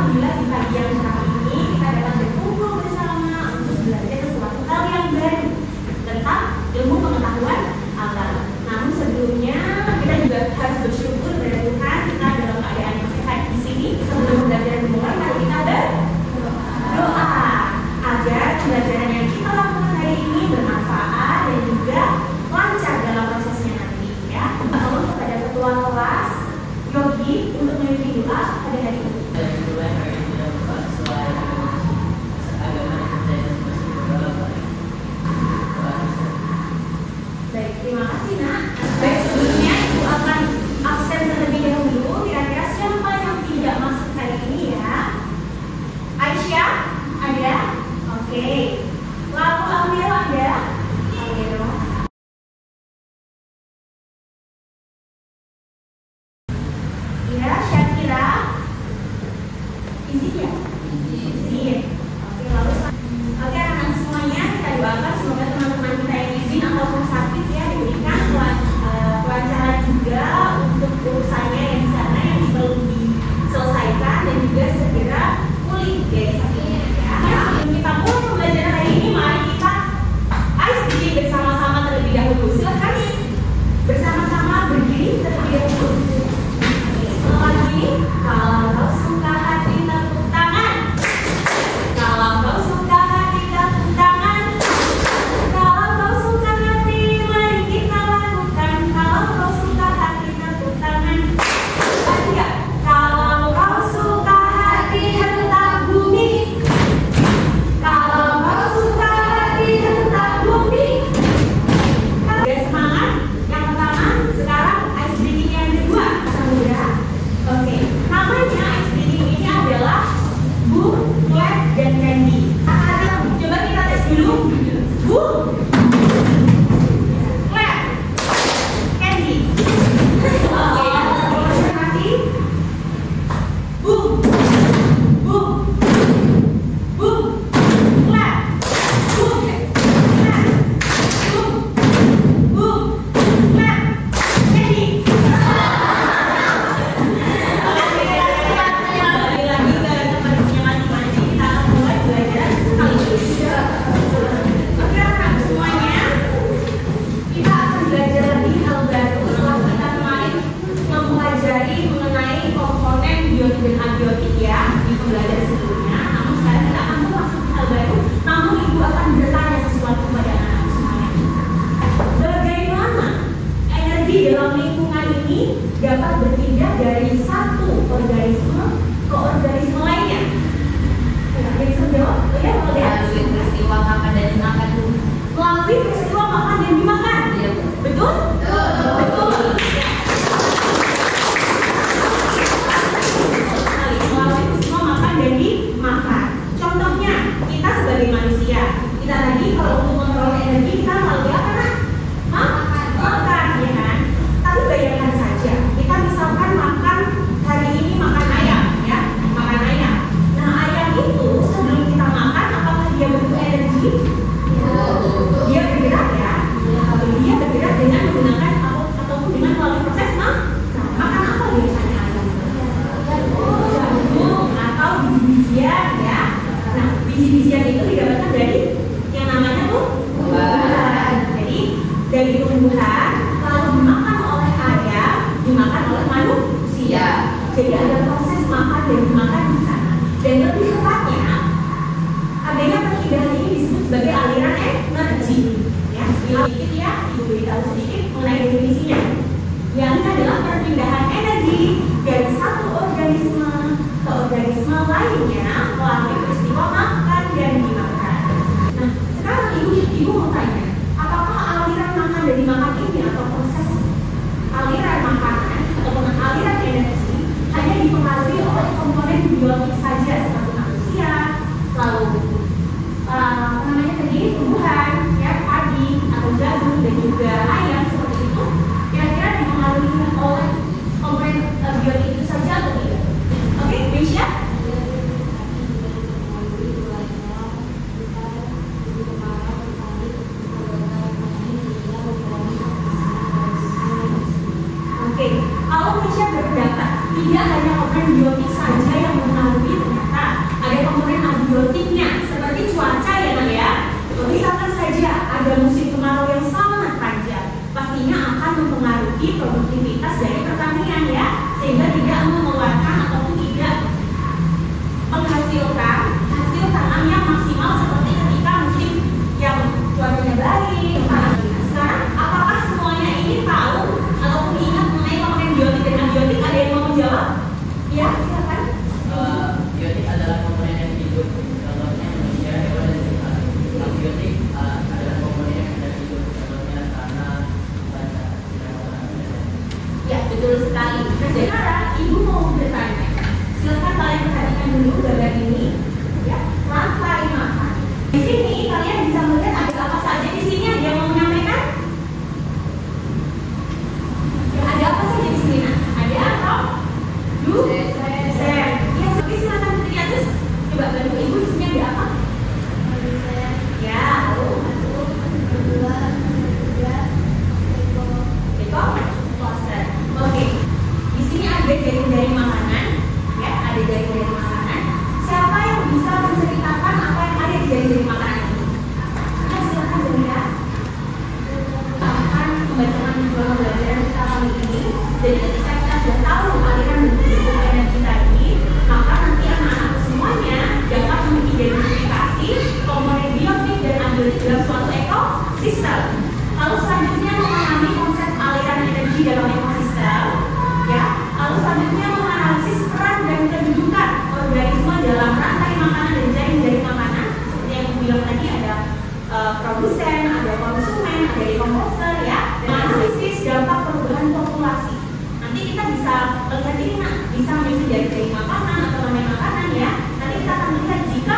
alhamdulillah di pagi yang cerah ini kita dapat berkumpul bersama untuk belajar sesuatu hal yang baru tentang ilmu pengetahuan alam. Namun sebelumnya kita juga harus bersyukur kepada Tuhan kita dalam keadaan yang sehat di sini. Sebelum belajar dimulai, mari kita berdoa agar pembelajaran yang kita lakukan hari ini bermanfaat dan juga lancar dalam prosesnya nanti. Ya, mohon kepada ketua kelas Yogi untuk memimpin doa pada hari ini. Baik, terima kasih nak. Baik, sebelumnya Ibu akan absen terlebih dahulu. Kira-kira siapa yang tidak masuk hari ini ya? Aisyah, ada? Oke. Lalu Almiro ada? Almiro. Ya, Syakira. Izin ya? Izin. Oke, lalu oke anak-anak semuanya kita doakan semoga teman-teman kita yang izin ataupun sakit ya diberikan kelancaran juga untuk urusannya yang di sana yang perlu diselesaikan dan juga segera pulih dari sakitnya ya. Sebelum kita mulai pembelajaran hari ini, mari kita sedikit bersama-sama terlebih dahulu. Silakan bersama-sama berdiri terlebih dahulu. Lagi, kalau kau suka hati tepuk tangan. Kalau kau suka hati tepuk tangan. Kalau kau suka hati mari kita lakukan. Kalau kau suka hati tepuk tangan. Tiga. Kalau kau suka hati hentak bumi. Kalau kau suka hati hentak bumi. Ada semangat. Yang pertama, sekarang ice breaking yang kedua. Samudra. Oke, namanya ice breaking ini adalah Boom, Clap, dan Candy. Coba kita tes dulu. Boom, Clap, Candy. Oke, konsentrasi. Boom, boom, boom, clap, boom, clap, boom, boom, clap, Candy. Dan abiotik ya di pembelajaran sebelumnya. Namun sekarang kita akan masuk hal baru. Namun Ibu akan bertanya sesuatu kepada anak-anak semuanya. Bagaimana energi dalam lingkungan ini dapat berpindah dari satu organisme ke organisme lainnya? Ada yang jawab? Ya, melalui peristiwa makan dan dimakan. Melalui peristiwa makan dan dimakan. Betul? Betul. Dan dimakan. Contohnya, kita sebagai manusia, kita tadi kalau untuk mengontrol energi kita melalui apa nak? Makan, ya kan? Tapi bayangkan saja, kita misalkan makan hari ini makan ayam, ya, makan ayam. Nah ayam itu sebelum kita makan, apakah dia butuh energi? Dia bergerak ya. Kalau dia bergerak dengan menggunakan ataupun dengan melalui proses makan apa biasanya ayam? Atau biji-bijian ya. Nah, biji-bijian itu didapatkan dari yang namanya tumbuhan. Jadi dari tumbuhan kalau dimakan oleh ayam, dimakan oleh manusia. Jadi ada proses makan dan dimakan di sana. Dan lebih tepatnya adanya perpindahan ini disebut sebagai aliran energi. Ya, sedikit ya, Ibu beritahu sedikit mengenai definisinya. Yang ini adalah perpindahan energi dari satu organisme ke organisme lainnya melalui peristiwa makan dan dimakan. Nah, sekarang Ibu mau tanya, apakah aliran makan dan dimakan ini atau proses aliran makanan ataupun aliran energi hanya dipengaruhi oleh komponen biotik saja seperti manusia, lalu namanya tadi tumbuhan, ya padi atau jagung dan juga ayam seperti itu, kira-kira dipengaruhi oleh komponen biotik itu saja atau tidak? Oke, Misha? perhatikan dulu gambar ini, ya, lantai makan. Di sini kalian bisa melihat ada apa saja. Di sini ada yang mau menyampaikan? Ya, ada apa saja di sini? Nah, ada apa? Dosen. Ya, oke, silakan Putri Agus. Coba bantu ibu, di sini ada apa? Ya, lalu masuk kedua, ketiga, poster. Oke, di sini ada jaring-jaring makanan, ya, ada jaring-jaring makanan. Siapa yang bisa menceritakan apa yang ada di jaring-jaring makanan ini? Ya, silakan Jamila. Akan membacakan dua pembelajaran kita kali ini. Jadi ketika kita sudah tahu aliran bentuk energi tadi, maka nanti anak-anak semuanya dapat mengidentifikasi komponen biotik dan abiotik dalam suatu ekosistem. Lalu selanjutnya memahami konsep aliran energi dalam ekosistem, ya. Lalu selanjutnya menganalisis peran dan kedudukan organisme dalam rantai makanan dan jaring-jaring makanan. Seperti yang aku bilang tadi, ada produsen, ada konsumen, ada dekomposer, ya. Menganalisis dampak perubahan populasi. Nanti kita bisa melihat ini, bisa mengisi jaring-jaring makanan atau rantai makanan, ya. Nanti kita akan melihat jika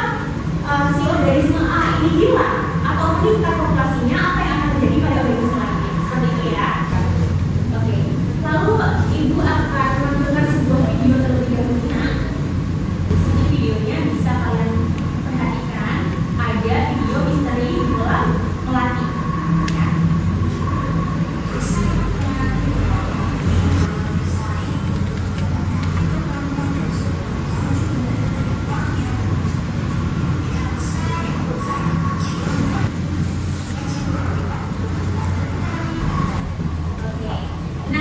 si organisme A ini hilang atau meningkat populasinya, apa yang akan terjadi pada organisme lain. Seperti itu, ya. Oke. Lalu ibu akan mendengar sebuah video terlebih dahulu. Di sini videonya bisa kalian perhatikan. Ada video misteri bola melati. Ya.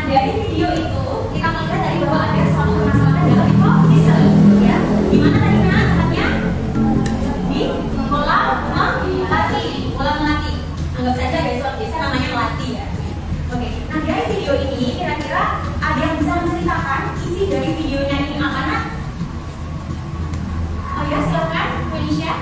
Dari video itu kita melihat dari bahwa ada suatu permasalahan dalam ekosistem, ya. Di mana tadi tempatnya? Di kolam melati. Kolam melati. Anggap saja besok biasa namanya melati, ya. Oke. Nah, dari video ini kira-kira ada yang bisa menceritakan isi dari videonya ini apa, Nak? Oh ya, silakan, Felicia.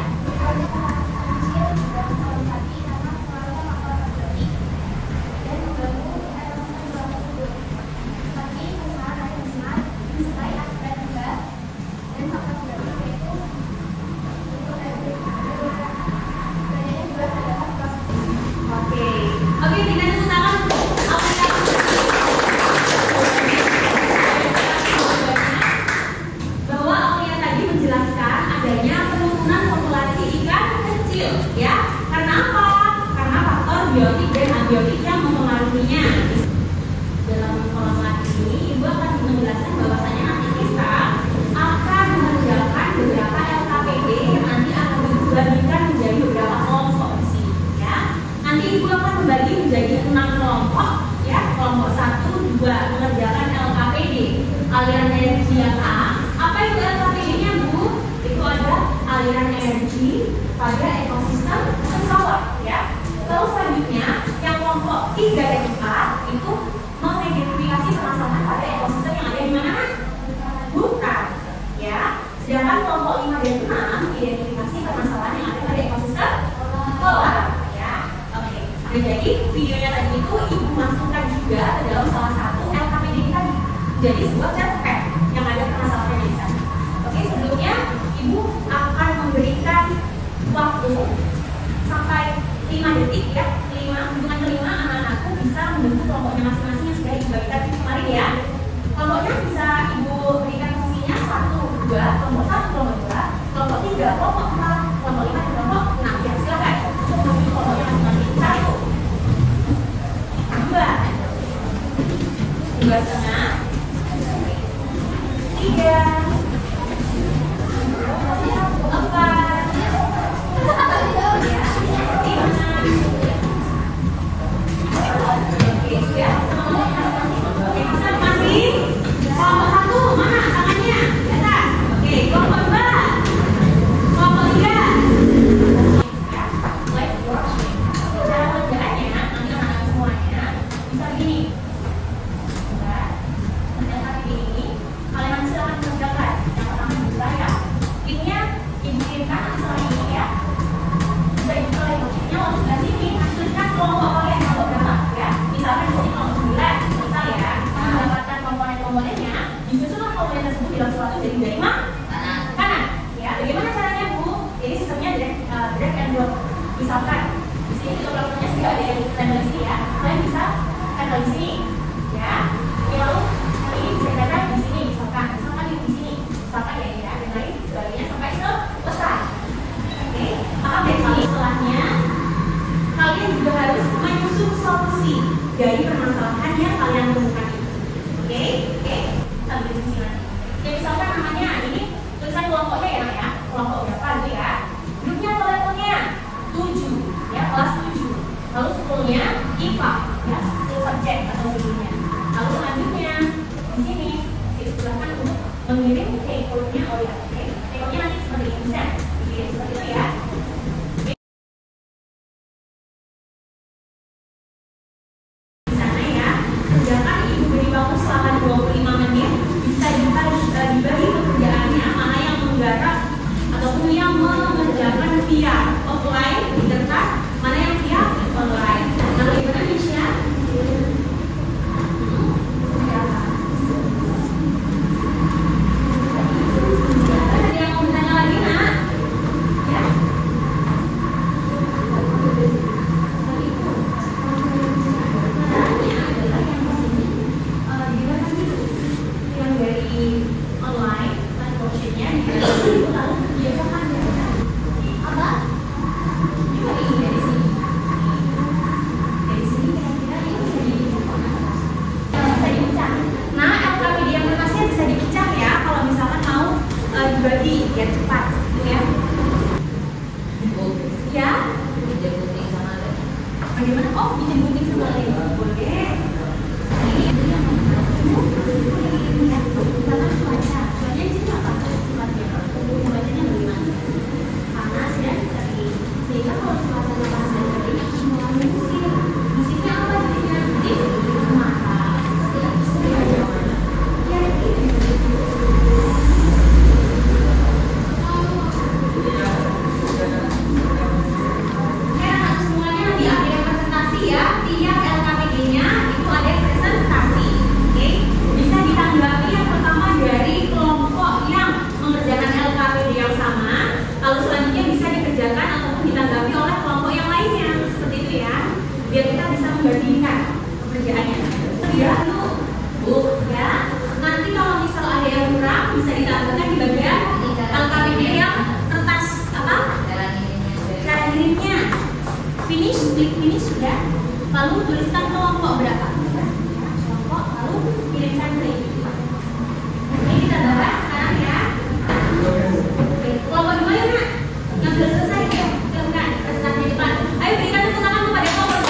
Oke, dengan tangan bahwa Aulia tadi menjelaskan adanya penurunan populasi ikan kecil, ya. Karena apa? Karena faktor biotik dan abiotik yang mempengaruhinya. Dalam kolam melati ini, ibu akan menjelaskan bahwasanya nanti kita akan mengerjakan beberapa LKPD yang nanti akan dibagikan menjadi beberapa kelompok di sini, ya. Nanti ibu akan membagi menjadi 6 kelompok, ya. Kelompok 1, 2 mengerjakan LKPD aliran energi yang A. Apa itu LKPD-nya, Bu? Itu ada aliran energi pada ekosistem pesawat, ya. Lalu selanjutnya yang kelompok 3 dan 4 itu mengidentifikasi permasalahan pada ekosistem yang ada di mana? Bukan, ya. Sedangkan kelompok 5 dan 6 identifikasi permasalahan yang ada pada ekosistem kolam, ya. Oke. Dan jadi videonya tadi itu ibu masukkan juga ke dalam salah satu LKPD tadi. Jadi sebuah cerpen yang ada permasalahannya di sana. Oke, sebelumnya ibu akan memberikan waktu sampai 5 detik, ya. Hitungan kelima anak-anakku bisa membentuk kelompoknya masing-masing yang sudah dibagikan kemarin, ya. Kelompoknya bisa ibu berikan fungsinya 1, 2, kelompok 1, kelompok 2, kelompok 3, kelompok 4, kelompok 5, kelompok 6. Ya, silakan untuk membentuk kelompoknya masing-masing. 1, 2, 2,5, 3, 4, 5. misalkan di sini fotografernya sudah ada yang ditempel di sini ya, kalian bisa tempel di sini, ya. Oke, lalu kali ini bisa tempel di sini, misalkan di sini, misalkan ya, dan lain sebagainya sampai selesai. Oke, maka dari sini setelahnya kalian juga harus menyusun solusi dari permasalahan yang kalian temukan itu. Oke, sambil di sini lagi. Oke, misalkan namanya ini tulisan kelompoknya ya, kelompok berapa gitu ya? Grupnya atau levelnya 7, ya, kelas 7. Lalu schoolnya IPA, ya, subjek atau judulnya. Lalu selanjutnya di sini disilahkan untuk mengirim take-home-nya, oh ya, oke, take-home-nya nanti seperti ini bisa, seperti itu ya. Selama 25 menit bisa dibagi pekerjaannya, mana yang menggarap ataupun yang mengerjakan via offline di kertas, mana yang via online. Nah, bagaimana Misha? Ada yang mau bertanya lagi, nak? Ya? Dari online, motionnya lalu biasakan apa? Juga ini dari sini. Dari sini kira-kira ini bisa dipecah. Nah, LKPD yang kertasnya bisa dipecah ya. Kalau misalkan mau dibagi biar cepat, ya. Ya. Bagaimana? Oh, bikin gunting sama lem. Boleh. Biar kita bisa membandingkan pekerjaannya. Ya, ya. Nanti kalau misal ada yang kurang bisa ditambahkan di bagian LKPD yang kertas apa? Cara ngirimnya. Klik finish sudah. Lalu tuliskan kelompok berapa? Kelompok, lalu kirimkan ke ini. Ini kita bahas sekarang ya. Kelompok gimana nak? Yang sudah selesai ya? Kirimkan presentasi di depan. Ayo berikan tepuk tangan kepada kelompok.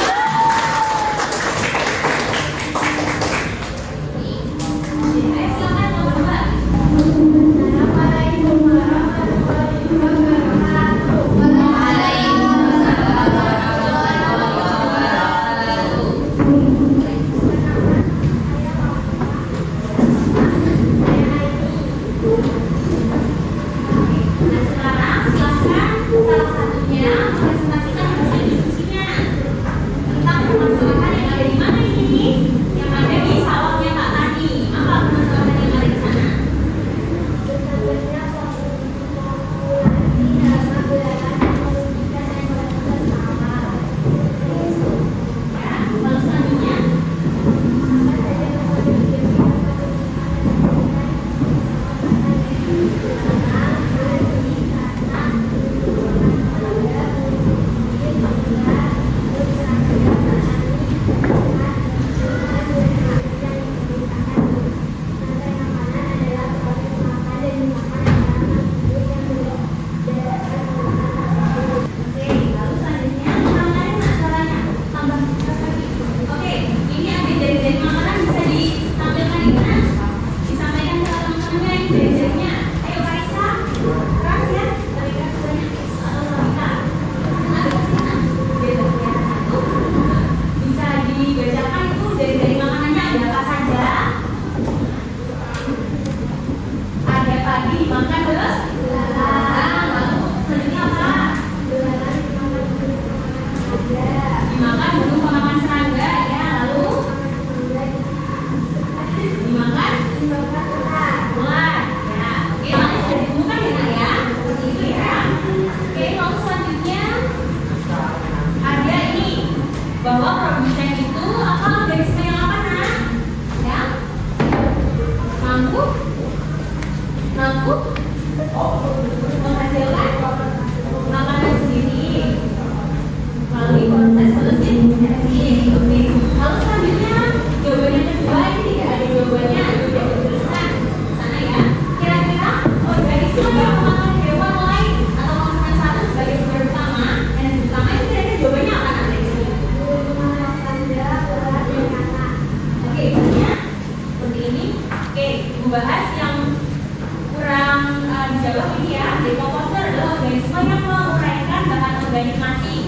dekomposer adalah organisme yang menguraikan bahan organik mati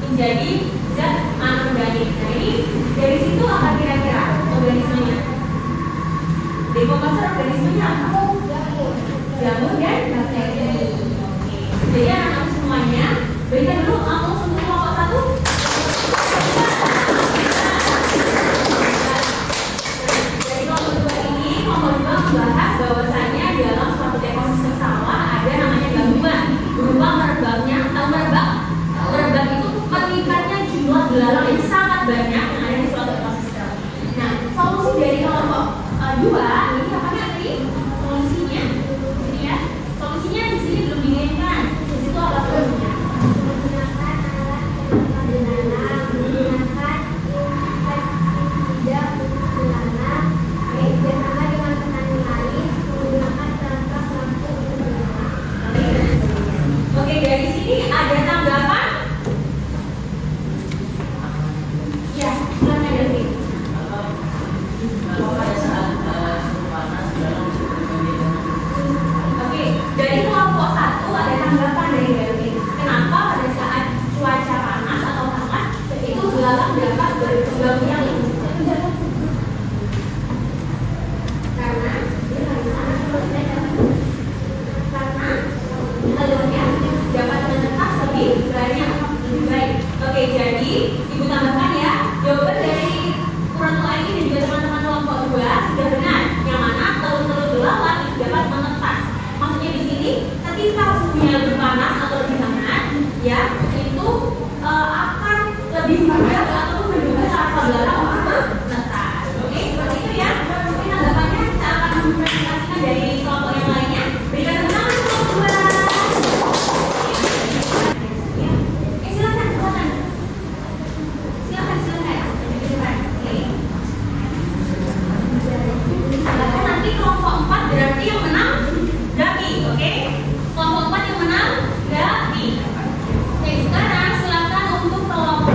menjadi zat anorganik. Nah ini dari situ apa kira-kira organismenya? Dekomposer organismenya apa? Jamur dan bakteri. Oke. Jadi anak-anak semuanya berikan dulu langsung untuk kelompok 1. Jadi kelompok 2 ini membahas bahwasanya di dalam suatu ekosistem sawah ada namanya gangguan berupa merebaknya merebak itu meningkatnya jumlah belalang yang sangat banyak yang ada di suatu ekosistem. Nah, solusi dari kelompok 2 ini apa tadi? Solusinya ini ya. Solusinya di sini belum diinginkan. Di situ apa solusinya? Menggunakan alat belalang, menggunakan tidak belalang, bekerjasama dengan petani lain, menggunakan perangkat lampu belalang. Oke, dari sini ada tanggapan? Ya, silakan Delvi. Kalau pada saat suhu panas dalam Oke, dari kelompok 1 ada tanggapan dari Delvi. Kenapa pada saat cuaca panas atau hangat itu belalang dapat berkembang biak? Karena telurnya dapat menetas lebih banyak, lebih baik. Oke, jadi ibu tambahkan ya, jawaban dari ukuran tua ini dan juga teman-teman kelompok 2 sudah benar. Yang mana telur-telur belalang itu dapat menetas. Maksudnya di sini ketika suhunya lebih panas atau lebih hangat, ya itu akan lebih mudah atau mendukung larva belalang untuk menetas. Oke, seperti itu ya. Mungkin tanggapannya kita akan mempresentasikan dari kelompok yang lainnya. Berikan tepuk tangan untuk kelompok 2. Silakan nanti kelompok 4 berarti yang menang Davi, oke? Kelompok 4 yang menang Davi. Oke, sekarang silakan untuk kelompok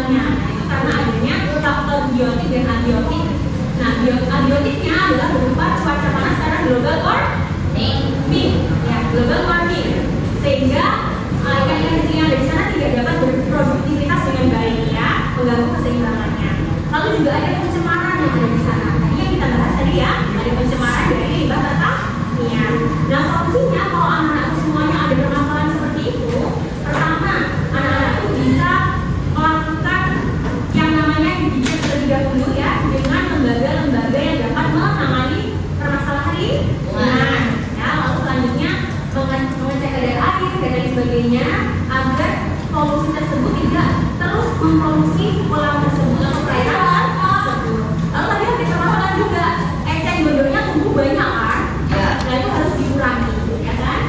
kesimpulannya. Itu karena adanya faktor biotik dan abiotik. Nah, abiotiknya adalah berupa cuaca panas karena global warming, ya, global warming, sehingga ikan-ikan kecil yang ada di sana tidak dapat berproduktivitas dengan baik, ya, mengganggu keseimbangannya. Lalu juga ada pencemaran yang ada di sana. Tadi yang kita bahas tadi ya, ada pencemaran dari limbah pertanian. Nah, solusinya kalau anak-anak semuanya ada permasalahan seperti itu, pertama, anak-anak itu bisa melakukan yang namanya dididik terlebih dahulu ya, dengan lembaga-lembaga yang dapat menangani permasalahan lingkungan. Ya, lalu selanjutnya mengecek kadar air dan lain sebagainya agar polusi tersebut tidak terus memproduksi kolam tersebut atau perairan tersebut. Lalu tadi ada permasalahan juga, eceng gondoknya tumbuh banyak kan? Ya. Nah, itu harus dikurangi, ya kan?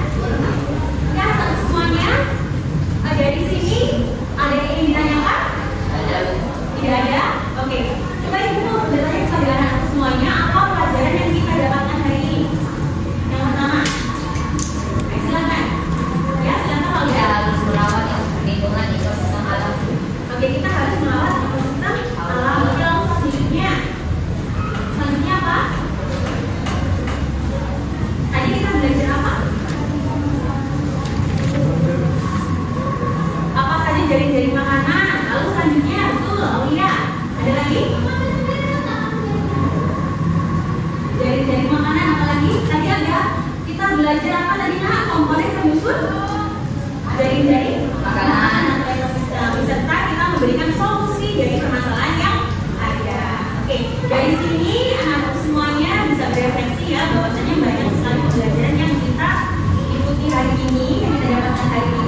Ya, semuanya dari sini ada yang ingin ditanyakan? Ada. Tidak ada? Oke. Coba ibu bertanya kepada anak semuanya apa pelajaran yang kita dapatkan hari ini? Yang pertama, silakan. Ya, silakan kalau Kita ya. harus merawat lingkungan ekosistem alam. Oke, kita harus merawat ekosistem alam. Oke, lalu selanjutnya. Selanjutnya apa? Tadi kita belajar apa? Apa saja jaring-jaring makanan? Lalu selanjutnya, betul, Aulia. Ada lagi? Jaring-jaring makanan, apa lagi? Tadi ada kita belajar apa tadi nak? Komponen penyusun jaring-jaring makanan atau ekosistem, beserta kita memberikan solusi dari permasalahan yang ada. Oke, dari sini anak-anak semuanya bisa berefleksi ya bahwasanya banyak sekali pembelajaran yang kita ikuti hari ini, yang kita dapatkan hari ini.